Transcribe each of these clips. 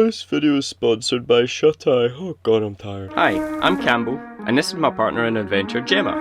This video is sponsored by ShutEye. Oh god, I'm tired. Hi, I'm Campbell, and this is my partner in adventure, Gemma.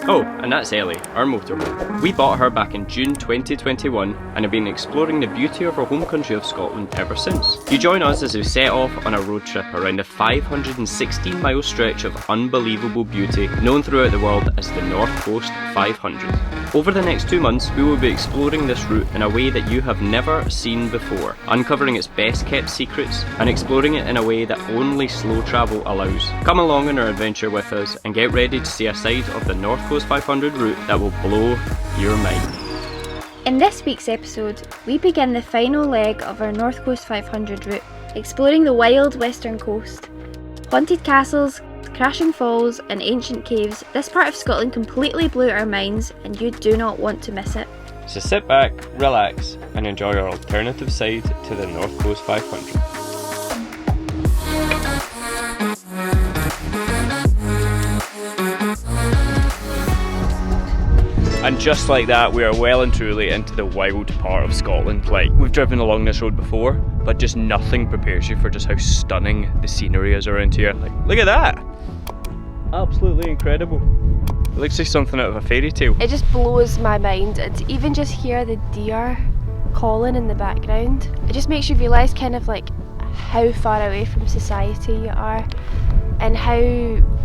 Oh, and that's Ellie, our motorhome. We bought her back in June 2021 and have been exploring the beauty of our home country of Scotland ever since. You join us as we set off on a road trip around a 516-mile stretch of unbelievable beauty known throughout the world as the North Coast 500. Over the next 2 months, we will be exploring this route in a way that you have never seen before, uncovering its best kept secrets and exploring it in a way that only slow travel allows. Come along on our adventure with us and get ready to see a side of the North Coast 500 route that will blow your mind. In this week's episode, we begin the final leg of our North Coast 500 route, exploring the wild western coast. Haunted castles, crashing falls and ancient caves, this part of Scotland completely blew our minds and you do not want to miss it. So sit back, relax and enjoy our alternative side to the North Coast 500. And just like that, we are well and truly into the wild part of Scotland. Like, we've driven along this road before, but just nothing prepares you for just how stunning the scenery is around here. Like, look at that! Absolutely incredible. It looks like something out of a fairy tale. It just blows my mind, and to even just hear the deer calling in the background, it just makes you realise kind of like how far away from society you are and how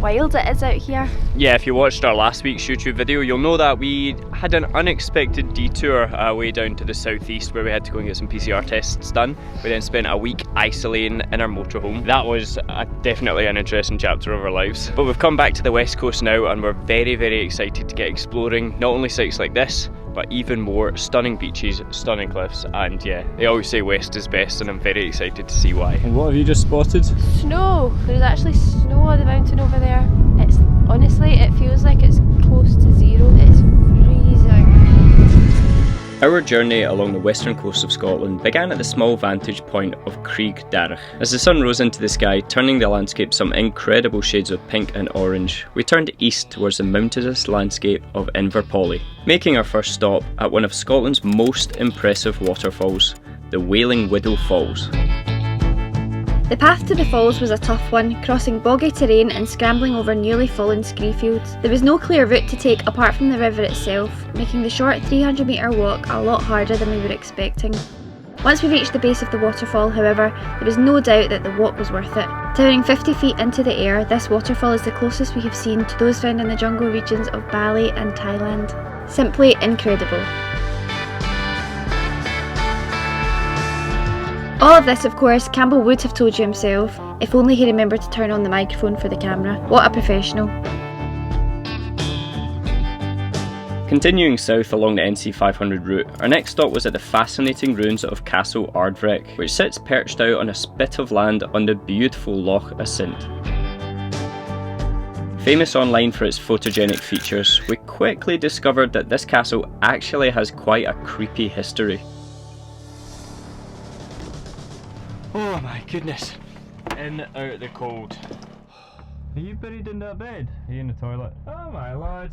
wild it is out here. Yeah, if you watched our last week's YouTube video, you'll know that we had an unexpected detour way down to the southeast where we had to go and get some PCR tests done. We then spent a week isolating in our motorhome. That was definitely an interesting chapter of our lives. But we've come back to the west coast now and we're very, very excited to get exploring not only sites like this, but even more stunning beaches, stunning cliffs, and yeah, they always say west is best and I'm very excited to see why. And what have you just spotted? Snow! There's actually snow on the mountain over there. It's honestly, it feels like it's close to zero. It's freezing. Our journey along the western coast of Scotland began at the small vantage point of Darragh. As the sun rose into the sky, turning the landscape some incredible shades of pink and orange, we turned east towards the mountainous landscape of Inverpolly, making our first stop at one of Scotland's most impressive waterfalls, the Wailing Widow Falls. The path to the falls was a tough one, crossing boggy terrain and scrambling over newly fallen scree fields. There was no clear route to take apart from the river itself, making the short 300 metre walk a lot harder than we were expecting. Once we reached the base of the waterfall, however, there was no doubt that the walk was worth it. Towering 50 feet into the air, this waterfall is the closest we have seen to those found in the jungle regions of Bali and Thailand. Simply incredible. All of this, of course, Campbell would have told you himself, if only he remembered to turn on the microphone for the camera. What a professional. Continuing south along the NC500 route, our next stop was at the fascinating ruins of Castle Ardvreck, which sits perched out on a spit of land on the beautiful Loch Assynt. Famous online for its photogenic features, we quickly discovered that this castle actually has quite a creepy history. Oh my goodness, in out the cold. Are you buried in that bed? Are you in the toilet? Oh my lord,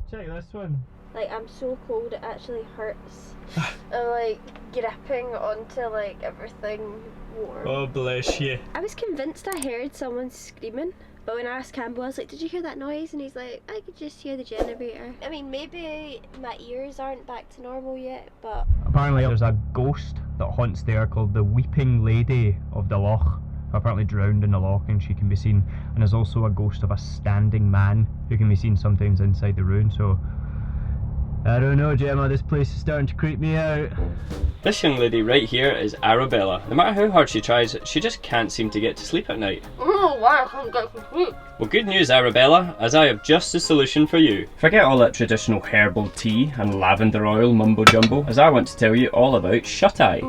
check this one. Like, I'm so cold it actually hurts. I'm like gripping onto like everything warm. Oh bless you. I was convinced I heard someone screaming, but when I asked Campbell, I was like, did you hear that noise? And he's like, I could just hear the generator. I mean, maybe my ears aren't back to normal yet, but... Apparently there's a ghost that haunts there called the Weeping Lady of the Loch, who apparently drowned in the loch and she can be seen. And there's also a ghost of a standing man who can be seen sometimes inside the ruin, so... I don't know, Gemma, this place is starting to creep me out. This young lady right here is Arabella. No matter how hard she tries, she just can't seem to get to sleep at night. Oh, why I can't get to sleep? Well, good news, Arabella, as I have just the solution for you. Forget all that traditional herbal tea and lavender oil mumbo jumbo, as I want to tell you all about ShutEye.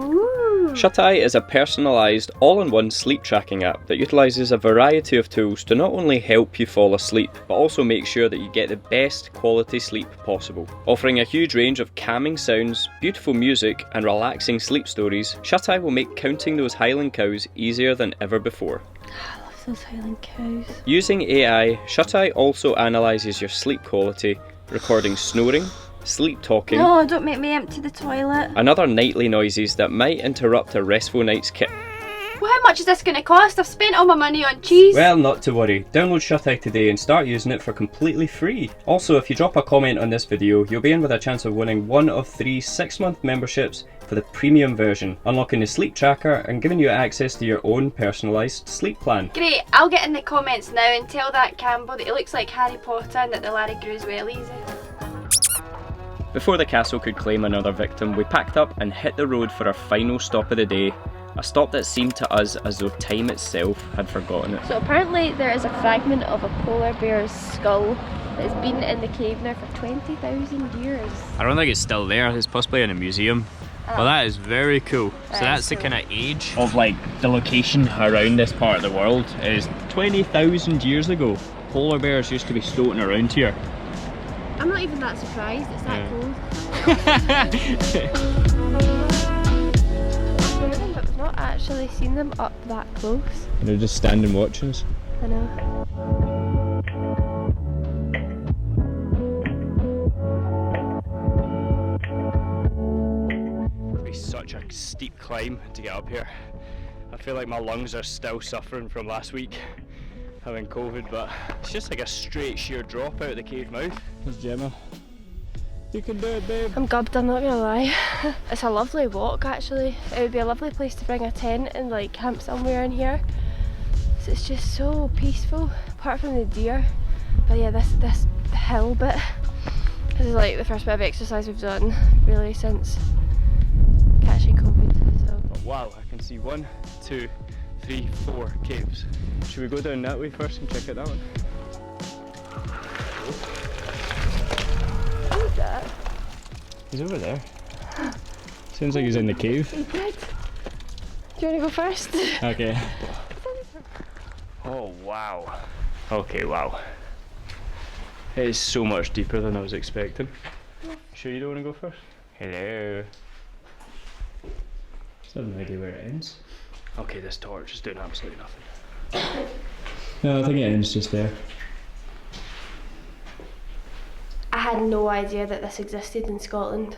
ShutEye is a personalised, all-in-one sleep tracking app that utilises a variety of tools to not only help you fall asleep, but also make sure that you get the best quality sleep possible. Offering a huge range of calming sounds, beautiful music and relaxing sleep stories, ShutEye will make counting those Highland cows easier than ever before. I love those Highland cows. Using AI, ShutEye also analyses your sleep quality, recording snoring, sleep talking, No, don't make me empty the toilet. and other nightly noises that might interrupt a restful night's Well, how much is this going to cost? I've spent all my money on cheese. Well, not to worry. Download ShutEye today and start using it for completely free. Also, if you drop a comment on this video, you'll be in with a chance of winning one of 3 6-month memberships for the premium version, unlocking the sleep tracker and giving you access to your own personalised sleep plan. Great, I'll get in the comments now and tell that Campbell that he looks like Harry Potter and that the Larry Grew's wellies. Before the castle could claim another victim, we packed up and hit the road for our final stop of the day. A stop that seemed to us as though time itself had forgotten it. So apparently there is a fragment of a polar bear's skull that has been in the cave now for 20,000 years. I don't think it's still there, it's possibly in a museum. Well, that is very cool. So that's the kind of age of like the location around this part of the world is 20,000 years ago. Polar bears used to be floating around here. I'm not even that surprised, it's that cold. But we've not actually seen them up that close. They're just standing watching us. I know. Such a steep climb to get up here. I feel like my lungs are still suffering from last week having COVID, but it's just like a straight sheer drop out of the cave mouth. There's Gemma. You can do it, babe. I'm gubbed, I'm not gonna lie. It's a lovely walk actually. It would be a lovely place to bring a tent and like camp somewhere in here. So it's just so peaceful, apart from the deer. But yeah, this hill bit, this is like the first bit of exercise we've done really since catching COVID. So. Oh, wow, I can see 1, 2, 3, 4 caves. Should we go down that way first and check out that one? Who's that? He's over there. Sounds like he's in the cave. He did. Do you want to go first? Okay. Oh wow. Okay, wow. It is so much deeper than I was expecting. Sure you don't want to go first? Hello. I have no idea where it ends. Okay, this torch is doing absolutely nothing. No, I think it ends just there. I had no idea that this existed in Scotland,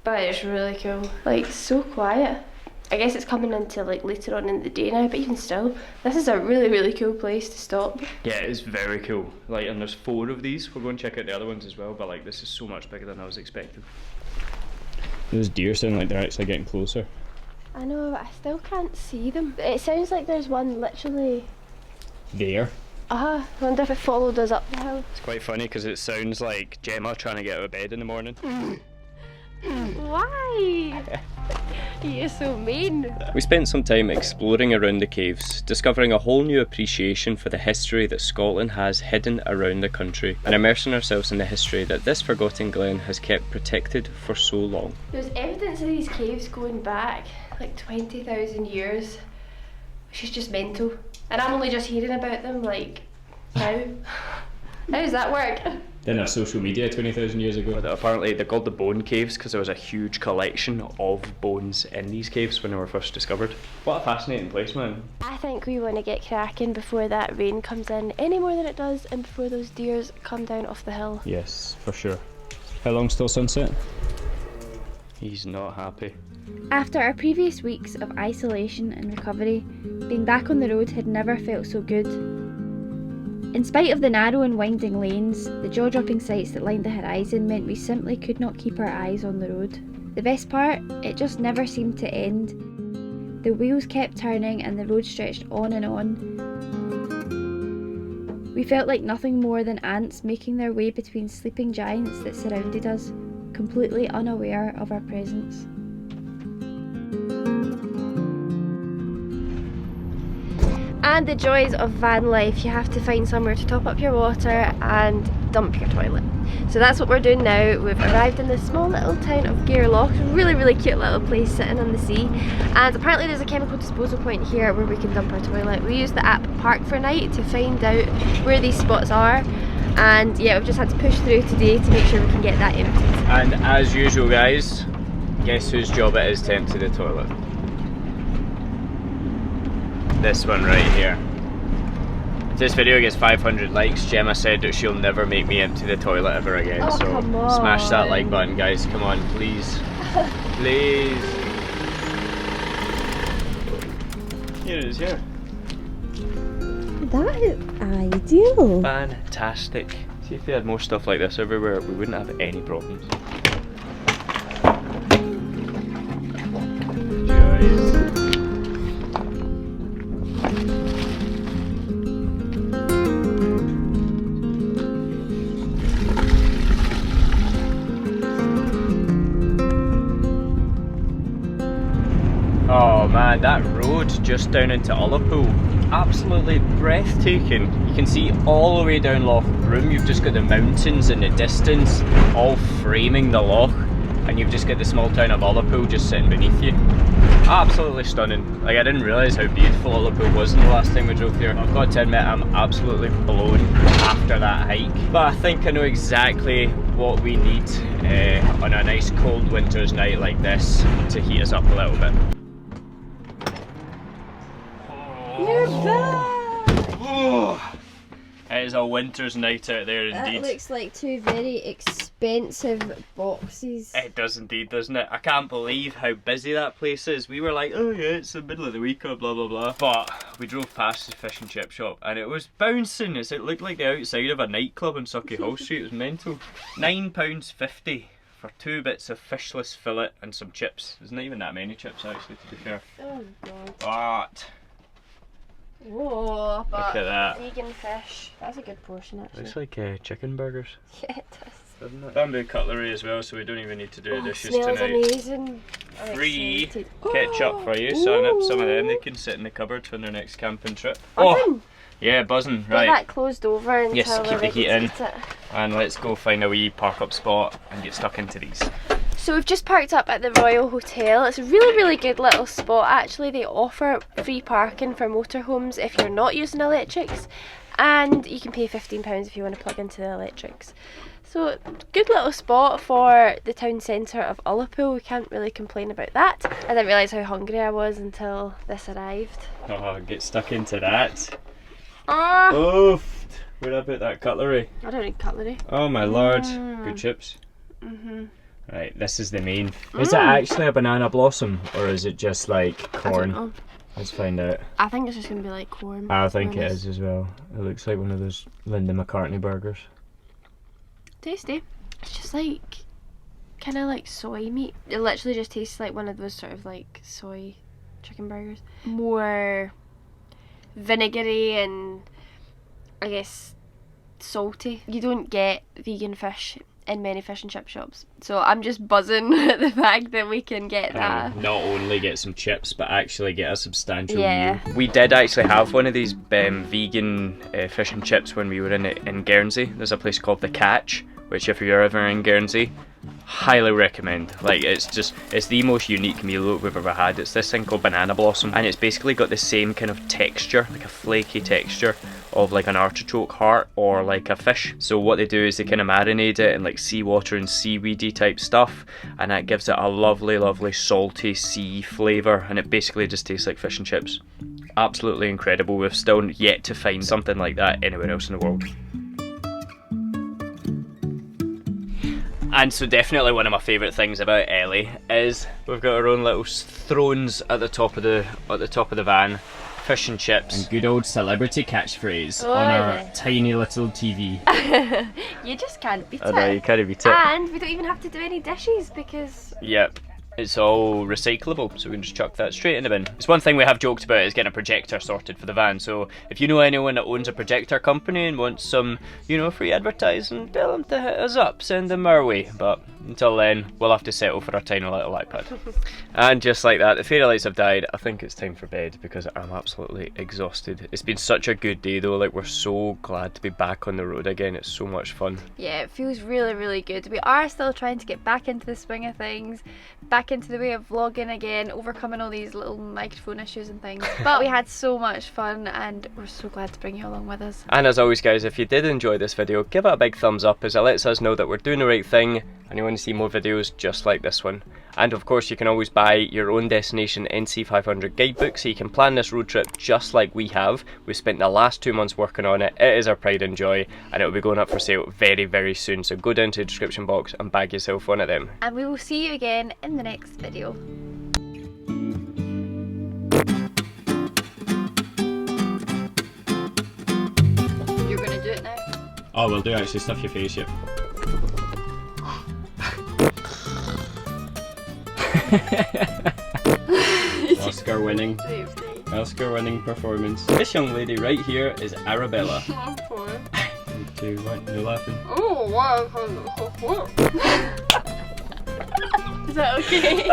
but it's really cool. Like, so quiet. I guess it's coming into like later on in the day now, but even still, this is a really, really cool place to stop. Yeah, it's very cool. Like, and there's 4 of these. We'll go and check out the other ones as well, but like, this is so much bigger than I was expecting. Those deer sound like they're actually getting closer. I know, but I still can't see them. It sounds like there's one literally There? I wonder if it followed us up the hill. It's quite funny because it sounds like Gemma trying to get out of bed in the morning. Why? You're so mean. We spent some time exploring around the caves, discovering a whole new appreciation for the history that Scotland has hidden around the country, and immersing ourselves in the history that this forgotten glen has kept protected for so long. There's evidence of these caves going back like 20,000 years, which is just mental. And I'm only just hearing about them like now. How does that work? Didn't have social media 20,000 years ago. Apparently they're called the bone caves because there was a huge collection of bones in these caves when they were first discovered. What a fascinating place, man. I think we want to get cracking before that rain comes in any more than it does and before those deers come down off the hill. Yes, for sure. How long's till sunset? He's not happy. After our previous weeks of isolation and recovery, being back on the road had never felt so good. In spite of the narrow and winding lanes, the jaw-dropping sights that lined the horizon meant we simply could not keep our eyes on the road. The best part, it just never seemed to end. The wheels kept turning and the road stretched on and on. We felt like nothing more than ants making their way between sleeping giants that surrounded us, completely unaware of our presence. And the joys of van life, you have to find somewhere to top up your water and dump your toilet. So that's what we're doing now. We've arrived in this small little town of Gairloch, really, really cute little place sitting on the sea. And apparently there's a chemical disposal point here where we can dump our toilet. We use the app Park for Night to find out where these spots are. And yeah, we've just had to push through today to make sure we can get that emptied. And as usual guys, guess whose job it is to empty the toilet? This one right here. If this video gets 500 likes, Gemma said that she'll never make me empty the toilet ever again. Oh, so come on. Smash that like button guys, come on please. Please. Here it is, here. That is ideal. Fantastic. See, if they had more stuff like this everywhere, we wouldn't have any problems. Oh man, that road just down into Ullapool, absolutely breathtaking. You can see all the way down Loch Broom. You've just got the mountains in the distance, all framing the loch, and you've just got the small town of Ullapool just sitting beneath you. Absolutely stunning. Like, I didn't realise how beautiful Ullapool was the last time we drove here. I've got to admit, I'm absolutely blown after that hike. But I think I know exactly what we need on a nice cold winter's night like this to heat us up a little bit. You're back! Oh, it is a winter's night out there indeed. That looks like two very expensive boxes. It does indeed, doesn't it? I can't believe how busy that place is. We were like, oh yeah, it's the middle of the week or blah blah blah. But we drove past the fish and chip shop and it was bouncing. It looked like the outside of a nightclub in Sauchiehall Street. It was mental. £9.50 for 2 bits of fishless fillet and some chips. There's not even that many chips actually, to be fair. Oh god. But Whoa, look at that. vegan fish. That's a good portion actually. Looks like chicken burgers. Yeah, it does. Doesn't it? Bamboo cutlery as well, so we don't even need to do dishes smells tonight. amazing. I'm Free excited. ketchup for you, so some of them they can sit in the cupboard for their next camping trip. Buzzing. Yeah, buzzing, Get right. that closed over until Yes, we're keep the ready heat to in. eat it. And let's go find a wee park up spot and get stuck into these. So we've just parked up at the Royal Hotel. It's a really good little spot actually. They offer free parking for motorhomes if you're not using electrics, and you can pay £15 if you want to plug into the electrics. So good little spot for the town centre of Ullapool. We can't really complain about that. I didn't realise how hungry I was until this arrived. Oh, get stuck into that. Ah! Oof. Where about that cutlery? I don't need cutlery. Oh my lord. Good chips. Right, this is the main. Is it actually a banana blossom or is it just like I don't corn? know. Let's find out. I think it's just going to be like corn. I think it mayonnaise. is as well. It looks like one of those Linda McCartney burgers. Tasty. It's just like kind of like soy meat. It literally just tastes like one of those sort of like soy chicken burgers. More vinegary and I guess salty. You don't get vegan fish in many fish and chip shops, so I'm just buzzing at the fact that we can get that. Not only get some chips, but actually get a substantial Yeah. meal. We did actually have one of these vegan fish and chips when we were in Guernsey. There's a place called The Catch, which if you're ever in Guernsey, highly recommend. Like, it's the most unique meal that we've ever had. It's this thing called banana blossom, and it's basically got the same kind of texture, like a flaky texture of like an artichoke heart or like a fish. So what they do is they kind of marinate it in like seawater and seaweedy type stuff, and that gives it a lovely salty sea flavour, and it basically just tastes like fish and chips. Absolutely incredible. We've still yet to find something like that anywhere else in the world. And so definitely one of my favourite things about Ellie is we've got our own little thrones at the top of the van, fish and chips, and good old celebrity catchphrase on our tiny little TV. You just can't beat I know, you it. can't beat it. And we don't even have to do any dishes because Yep. It's all recyclable, so we can just chuck that straight in the bin. It's one thing we have joked about is getting a projector sorted for the van, so if you know anyone that owns a projector company and wants some, free advertising, tell them to hit us up, send them our way. But until then, we'll have to settle for our tiny little iPad. And just like that, the fairy lights have died. I think it's time for bed because I'm absolutely exhausted. It's been such a good day though, like we're so glad to be back on the road again. It's so much fun. yeah, it feels really good. We are still trying to get back into the swing of things, back into the way of vlogging again, overcoming all these little microphone issues and things. But we had so much fun and we're so glad to bring you along with us. And as always guys, if you did enjoy this video, give it a big thumbs up as it lets us know that we're doing the right thing and you want to see more videos just like this one. And of course you can always buy your own destination NC500 guidebook so you can plan this road trip just like we have. We've spent the last 2 months working on it. It is our pride and joy and it will be going up for sale very soon, so go down to the description box and bag yourself one of them. And we will see you again in the next video. Oh, will do actually. Stuff your face, yep. Oscar winning performance. This young lady right here is Arabella. 3, 2, 1, no laughing. Oh wow. Is that okay?